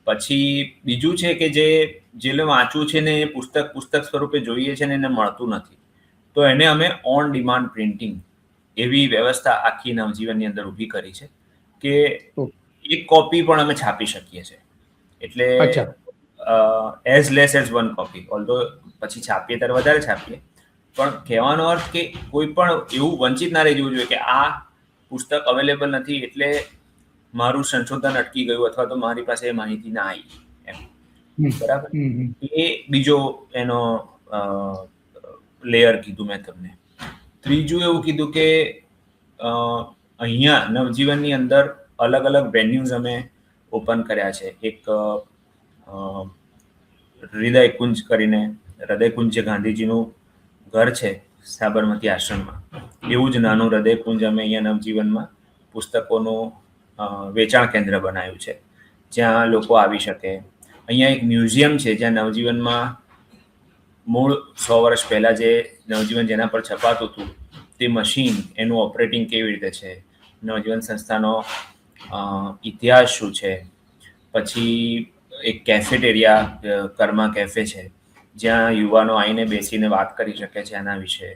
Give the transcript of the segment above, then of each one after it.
પછી બીજું છે કે જે વાંચવું છે ને એ પુસ્તક સ્વરૂપે જોઈએ છે ને એને મળતું નથી, તો એને અમે ઓન ડિમાન્ડ પ્રિન્ટિંગ એવી વ્યવસ્થા આખી નવજીવનની અંદર ઊભી કરી છે કે એક કોપી પણ અમે છાપી શકીએ છીએ. એટલે એઝ લેસ એઝ 1 કોપી, ઓલ્ધો પછી છાપીએ ત્યારે વધારે છાપીએ, પણ કહેવાનો અર્થ કે કોઈ પણ એવું વંચિત ના રહી જવું જોઈએ કે આ પુસ્તક અવેલેબલ નથી એટલે મારું સંશોધન અટકી ગયું અથવા તો મારી પાસે એ માહિતી ના આવી એમ. બરાબર, એ બીજો એનો લેયર કીધું મેં તમને. ત્રીજું એવું કીધું કે અહીંયા નવજીવનની અંદર અલગ અલગ વેન્યુઝ અમે ઓપન કર્યા છે. એક હૃદયકુંજ કરીને, હૃદયકુંજ જે ગાંધીજીનું ઘર છે સાબરમતી આશ્રમમાં, એવું જ નાનું હૃદયકુંજ અમે અહીંયા નવજીવનમાં પુસ્તકોનું વેચાણ કેન્દ્ર બનાવ્યું છે, જ્યાં લોકો આવી શકે. અહીંયા એક મ્યુઝિયમ છે જ્યાં નવજીવનમાં મૂળ 100 વર્ષ પહેલાં જે નવજીવન જેના પર છપાતું હતું તે મશીન, એનું ઓપરેટિંગ કેવી રીતે છે, નવજીવન સંસ્થાનો ઇતિહાસ શું છે. પછી એક કેફેટેરિયા, કર્મા કેફે છે, જ્યાં યુવાનો આવીને બેસીને વાત કરી શકે છે આના વિશે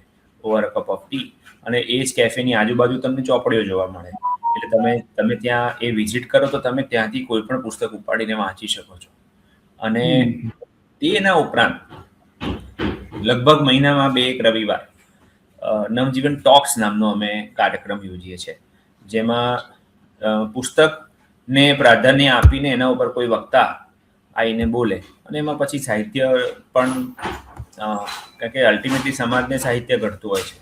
over a cup of T. અને એ જ કેફેની આજુબાજુ તમને ચોપડીઓ જોવા મળે, એટલે તમે ત્યાં એ વિઝિટ કરો તો તમે ત્યાંથી કોઈ પણ પુસ્તક ઉપાડીને વાંચી શકો છો. અને તેના ઉપરાંત લગભગ મહિનામાં 2 રવિવાર નવજીવન ટોક્સ નામનો અમે કાર્યક્રમ યોજીએ છીએ, જેમાં પુસ્તકને પ્રાધાન્ય આપીને એના ઉપર કોઈ વક્તા આવીને બોલે અને એમાં પછી સાહિત્ય પણ, કારણ કે અલ્ટિમેટલી સમાજને સાહિત્ય ઘડતું હોય છે,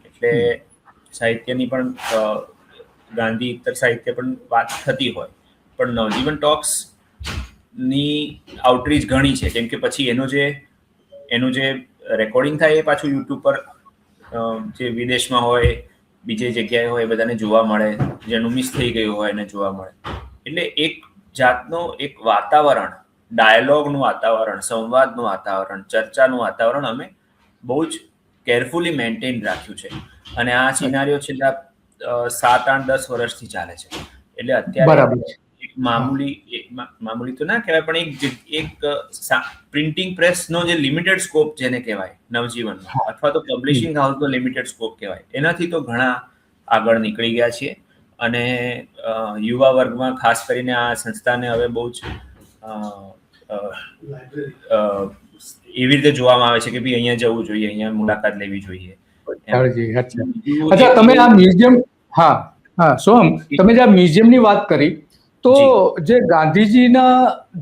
એટલે સાહિત્યની પણ ગાંધી ઇતર સાહિત્ય પણ વાત થતી હોય, પણ નવજીવન ટોક્સની આઉટરીચ ઘણી છે, કેમ કે પછી એનું જે રેકોર્ડિંગ થાય એ પાછું યુટ્યુબ પર જે વિદેશમાં હોય, બીજે જગ્યાએ હોય, બધાને જોવા મળે, જેનું મિસ થઈ ગયું હોય એને જોવા મળે. એટલે એક જાતનો એક વાતાવરણ, ડાયલોગનું વાતાવરણ, સંવાદનું વાતાવરણ, ચર્ચાનું વાતાવરણ અમે બહુ જ કેરફુલી મેન્ટેન રાખ્યું છે. અને આ સિનારીઓ છેલ્લા 7, 8, 10 વર્ષથી ચાલે છે. એટલે અત્યારે એક મામૂલી તો ના કહેવાય, પણ એક પ્રિન્ટિંગ પ્રેસનો જે લિમિટેડ સ્કોપ જેને કહેવાય નવજીવનનો, અથવા તો પબ્લિશિંગ હાઉસનો લિમિટેડ સ્કોપ કહેવાય, એનાથી તો ઘણા આગળ નીકળી ગયા છીએ. અને યુવા વર્ગમાં ખાસ કરીને આ સંસ્થાને હવે બહુ જ એવી રીતે જોવામાં આવે છે કે ભાઈ અહીંયા જવું જોઈએ, અહીંયા મુલાકાત લેવી જોઈએ. અચ્છા, તમે આ મ્યુઝિયમ, સોહમ, તમે જે આ મ્યુઝિયમની વાત કરી, તો જે ગાંધીજીના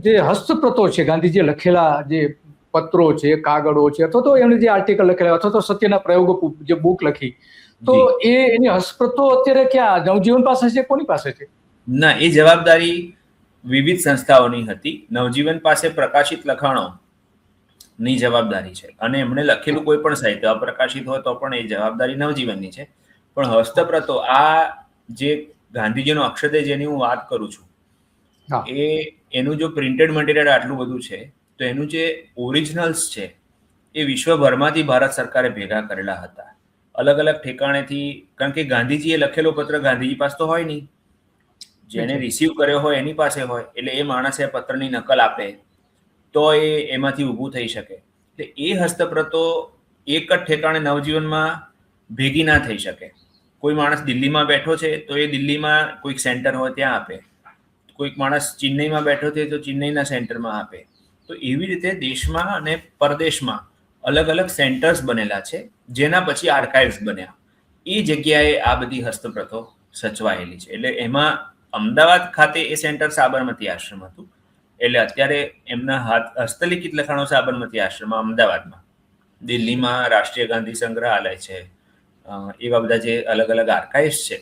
જે હસ્તપ્રતો છે, ગાંધીજીએ લખેલા જે પત્રો છે, કાગળો છે, અથવા તો એમને જે આર્ટિકલ લખેલા, અથવા તો સત્યના પ્રયોગો જે બુક લખી, તો એની હસ્તપ્રતો અત્યારે ક્યાં નવજીવન પાસે છે, કોની પાસે છે? ના, એ જવાબદારી વિવિધ સંસ્થાઓની હતી. નવજીવન પાસે પ્રકાશિત લખાણો ની જવાબદારી છે, અને એમણે લખેલું કોઈ પણ સાહિત્ય અપ્રકાશિત હોય તો પણ એ જવાબદારી નવજીવનની છે. પણ હસ્તપ્રતો, આ જે ગાંધીજીનો અક્ષરદેહ જેની હું વાત કરું છું, એનું જો પ્રિન્ટેડ મટીરિયલ આટલું બધું છે, તો એનું જે ઓરિજિનલ્સ છે એ વિશ્વભરમાંથી ભારત સરકારે ભેગા કરેલા હતા, અલગ અલગ ઠેકાણેથી. કારણ કે ગાંધીજીએ લખેલો પત્ર ગાંધીજી પાસે તો હોય નહીં, જેને રિસીવ કર્યો હોય એની પાસે હોય, એટલે એ માણસે પત્રની નકલ આપે તો એમાંથી ઊભું થઈ શકે. એટલે એ હસ્તપ્રતો એક જ ઠેકાણે નવજીવનમાં ભેગી ના થઈ શકે. કોઈ માણસ દિલ્હીમાં બેઠો છે તો એ દિલ્હીમાં કોઈક સેન્ટર હોય ત્યાં આપે, કોઈક માણસ ચેન્નઈમાં બેઠો છે તો ચેન્નઈના સેન્ટરમાં આપે. તો એવી રીતે દેશમાં અને પરદેશમાં અલગ અલગ સેન્ટર્સ બનેલા છે, જેના પછી આર્કાઇવ્સ બન્યા. એ જગ્યાએ આ બધી હસ્તપ્રતો સચવાયેલી છે. એટલે એમાં અમદાવાદ ખાતે એ સેન્ટર સાબરમતી આશ્રમ હતું, એટલે અત્યારે એમના હસ્તલિખિત લખાણો સાબરમતી આશ્રમમાં અમદાવાદમાં, દિલ્હીમાં રાષ્ટ્રીય ગાંધી સંગ્રહાલય છે, એવા બધા જે અલગ અલગ આર્કાઇવ્સ છે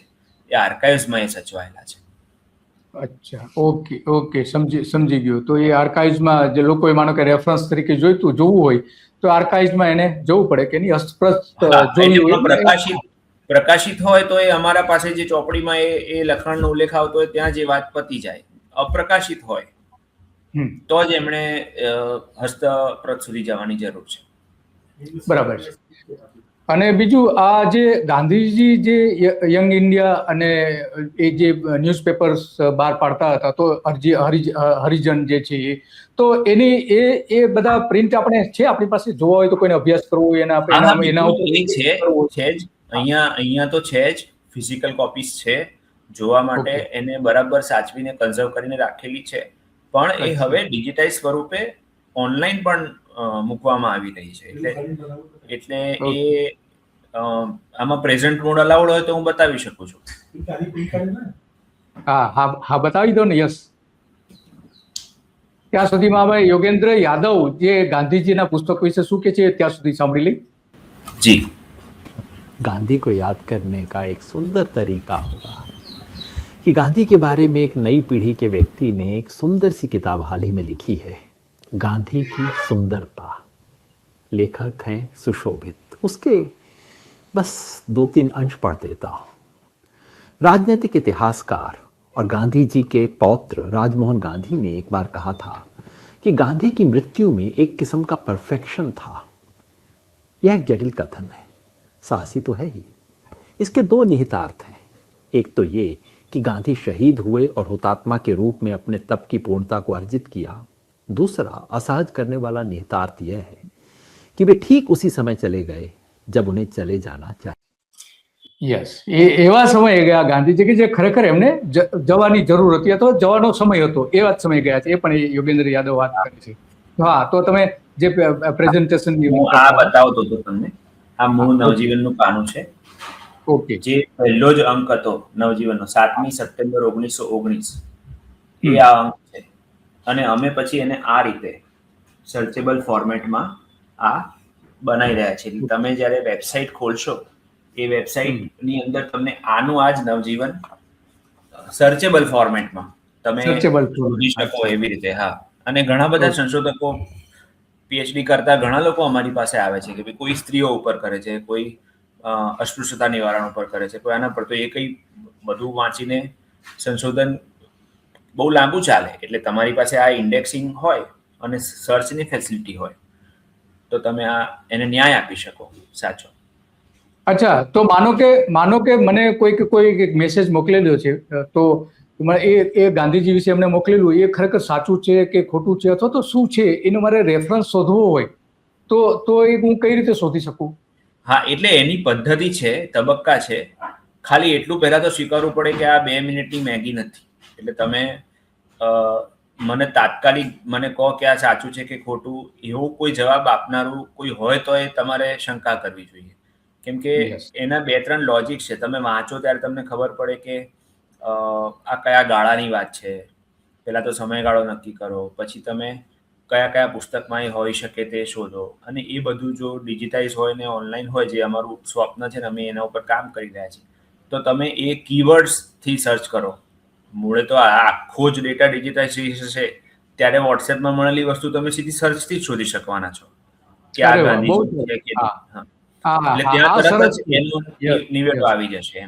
એ આર્કાઇવ્સમાં એ સચવાયેલા છે. અચ્છા, ઓકે, સમજી ગયો. તો એ આર્કાઇવ્સમાં જે લોકોએ માનો કે રેફરન્સ તરીકે જોવું હોય તો આર્કાઇવ્સમાં એને જવું પડે કે એની હસ્તપ્રત જોવી હોય. પ્રકાશિત હોય તો એ અમારા પાસે જે ચોપડીમાં એ લખાણનો ઉલ્લેખ આવતો હોય ત્યાં જે વાત પતી જાય. અપ્રકાશિત હોય તો જ એમણે હસ્તપ્રત સુધી જવાની જરૂર છે. બરાબર છે. અને બીજું આ જે ગાંધીજી જે યંગ ઇન્ડિયા અને એ જે ન્યૂઝપેપર્સ બહાર પાડતા હતા, તો હરિજન જે છે તો એની એ બધા પ્રિન્ટ આપણે છે આપણી પાસે, જોવા હોય તો કોઈને અભ્યાસ કરવો હોય એના ઉપર એ છે જ અહીંયા તો છે જ, ફિઝિકલ કોપીઝ છે જોવા માટે, એને બરાબર સાચવીને કન્ઝર્વ કરીને રાખેલી છે, પણ એ હવે ડિજિટાઇઝ સ્વરૂપે ઓનલાઈન પણ મૂકવામાં આવી રહી છે. એટલે એ આમાં પ્રેઝન્ટ મોડ અલાઉડ હોય તો હું બતાવી શકું છું. હા બતાવી દો ને. યસ. ત્યાં સુધીમાં હવે યોગેન્દ્ર યાદવ જે ગાંધીજીના પુસ્તક વિશે શું કે છે ત્યાં સુધી સાંભળી લઈ. જી. गांधी को याद करने का एक सुंदर तरीका होगा कि गांधी के बारे में एक नई पीढ़ी के व्यक्ति ने एक सुंदर सी किताब हाल ही में लिखी है, गांधी की सुंदरता. लेखक हैं सुशोभित. उसके बस 2-3 अंश पढ़ देता हूँ. राजनीतिक इतिहासकार और गांधी जी के पौत्र राजमोहन गांधी ने एक बार कहा था कि गांधी की मृत्यु में एक किस्म का परफेक्शन था. यह एक जटिल कथन है, साहसी तो है ही. इसके 2 निहितार्थ हैं. एक तो ये कि गांधी शहीद हुए और हुतात्मा के रूप में अपने तप की पूर्णता को अर्जित किया. दूसरा असहज करने वाला निहितार्थ यह है कि वे ठीक उसी समय चले गए जब उन्हें चले जाना चाहिए. યસ, એવા સમયે ગયા ગાંધીજી કે જે ખરેખર એમને જવાની જરૂર હતી અથવા જવાનો સમય હતો, એવા જ સમય ગયા છે. એ પણ યોગેન્દ્ર યાદવ વાત કરે છે. હા, તો તમે જે પ્રેઝન્ટેશન આ બતાવતો હતો તમને, આ મૂળ નવજીવનનું પાનું છે. ઓકે. જે પહેલો જ અંક હતો નવજીવનનો 7મી સપ્ટેમ્બર 1919, એ આ અંક છે. અને અમે પછી એને આ રીતે સર્ચેબલ ફોર્મેટમાં આ બનાવી રહ્યા છીએ. તમે જ્યારે વેબસાઇટ ખોલશો, એ વેબસાઇટની અંદર તમને આનું આ જ નવજીવન સર્ચેબલ ફોર્મેટમાં તમે શોધી શકો એવી રીતે. હા, અને ઘણા બધા સંશોધકો પીએચડી કરતા ઘણા લોકો અમારી પાસે આવે છે કે કોઈ સ્ત્રીઓ ઉપર કરે છે, કોઈ અસ્પૃશ્યતા નિવારણ ઉપર કરે છે, કોઈ આના પર. તો એ કઈ બધું વાંચીને સંશોધન બહુ લાંબુ ચાલે. એટલે તમારી પાસે આ ઇન્ડેક્સિંગ હોય અને સર્ચની ફેસિલિટી હોય તો તમે એને ન્યાય આપી શકો સાચો. અચ્છા, તો માનો કે મને કોઈ મેસેજ મોકલેલો છે, તો એ ગાંધીજી વિશે એમને મોકલેલું, એ ખરેખર સાચું છે કે ખોટું છે અથવા તો શું છે, એનો મારે રેફરન્સ શોધવો હોય તો એ હું કઈ રીતે શોધી શકું? હા, એટલે એની પદ્ધતિ છે, તબક્કા છે. ખાલી એટલું પહેલા તો સ્વીકારવું પડે કે આ 2 મિનિટની મેગી નથી. એટલે તમે મને તાત્કાલિક મને કહો કે આ સાચું છે કે ખોટું, એવો કોઈ જવાબ આપનારું કોઈ હોય તો એ તમારે શંકા કરવી જોઈએ. કેમ કે એના 2-3 લોજિક છે. તમે વાંચો ત્યારે તમને ખબર પડે કે આ કયા ગાળાની વાત છે. પહેલા તો સમયગાળો નક્કી કરો, પછી તમે કયા પુસ્તકમાં એ હોઈ શકે તે શોધો. અને એ બધું જો ડિજિટાઇઝ હોય ને ઓનલાઈન હોય, જે અમારું સ્વપ્ન છે ને અમે એના ઉપર કામ કરી રહ્યા છીએ, તો તમે એ કીવર્ડ્સથી સર્ચ કરો. મૂળે તો આખો જ ડેટા ડિજિટાઇઝ છે ત્યારે વોટ્સએપમાં મળેલી વસ્તુ તમે સીધી સર્ચથી જ શોધી શકવાના છો કે આ ગાંધીજી છે કે. એટલે ત્યાં તરત જ એનો નિવેડો આવી જશે એમ.